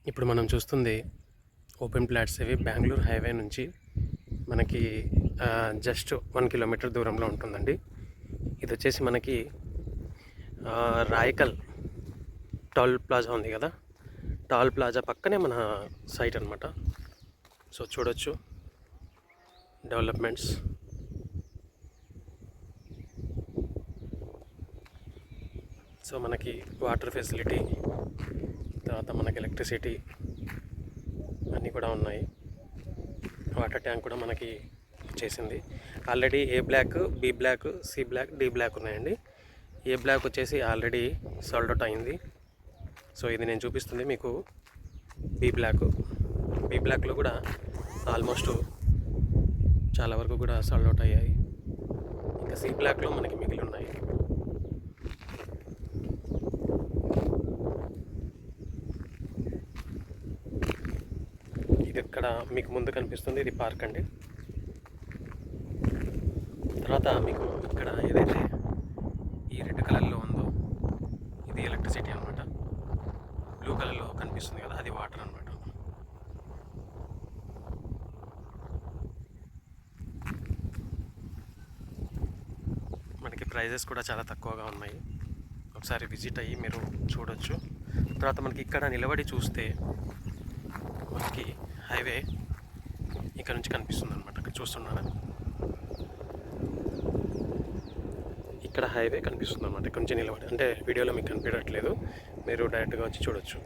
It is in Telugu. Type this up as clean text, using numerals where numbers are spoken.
ఇప్పుడు మనం చూస్తుంది ఓపెన్ ప్లాట్స్ ఇవి బెంగళూరు హైవే నుంచి మనకి జస్ట్ 1 కిలోమీటర్ దూరంలో ఉంటుందండి. ఇది వచ్చేసి మనకి రాయకల్ టోల్ ప్లాజా ఉంది కదా, టోల్ ప్లాజా పక్కనే మన సైట్ అనమాట. సో చూడొచ్చు డెవలప్మెంట్స్. సో మనకి వాటర్ ఫెసిలిటీ, తర్వాత మనకి ఎలక్ట్రిసిటీ అన్నీ కూడా ఉన్నాయి. వాటర్ ట్యాంక్ కూడా మనకి చేసింది. Already A block, B block, C block, D block ఉన్నాయండి. ఏ బ్లాక్ వచ్చేసి ఆల్రెడీ సాల్డ్ అవుట్ అయింది. సో ఇది నేను చూపిస్తుంది మీకు బి బ్లాక్. బి బ్లాక్లో కూడా ఆల్మోస్ట్ చాలా వరకు కూడా సాల్డ్ అవుట్ అయ్యాయి. ఇంకా సి బ్లాక్లో మనకి మిగిలి ఉన్నాయి. ఇది ఇక్కడ మీకు ముందు కనిపిస్తుంది, ఇది పార్క్ అండి. తర్వాత మీకు ఇక్కడ ఏదైతే ఈ రెడ్ కలర్లో ఉందో ఇది ఎలక్ట్రిసిటీ అనమాట. బ్లూ కలర్లో కనిపిస్తుంది కదా, అది వాటర్ అనమాట. మనకి ప్రైజెస్ కూడా చాలా తక్కువగా ఉన్నాయి. ఒకసారి విజిట్ అయ్యి మీరు చూడొచ్చు. తర్వాత మనకి ఇక్కడ నిలబడి చూస్తే మనకి హైవే ఇక్కడ నుంచి కనిపిస్తుంది అనమాట. ఇక్కడ చూస్తున్నారా, ఇక్కడ హైవే కనిపిస్తుంది అనమాట. ఇక్కడ నుంచి నిలబడి, అంటే వీడియోలో మీకు కనిపించట్లేదు, మీరు డైరెక్ట్గా వచ్చి చూడొచ్చు.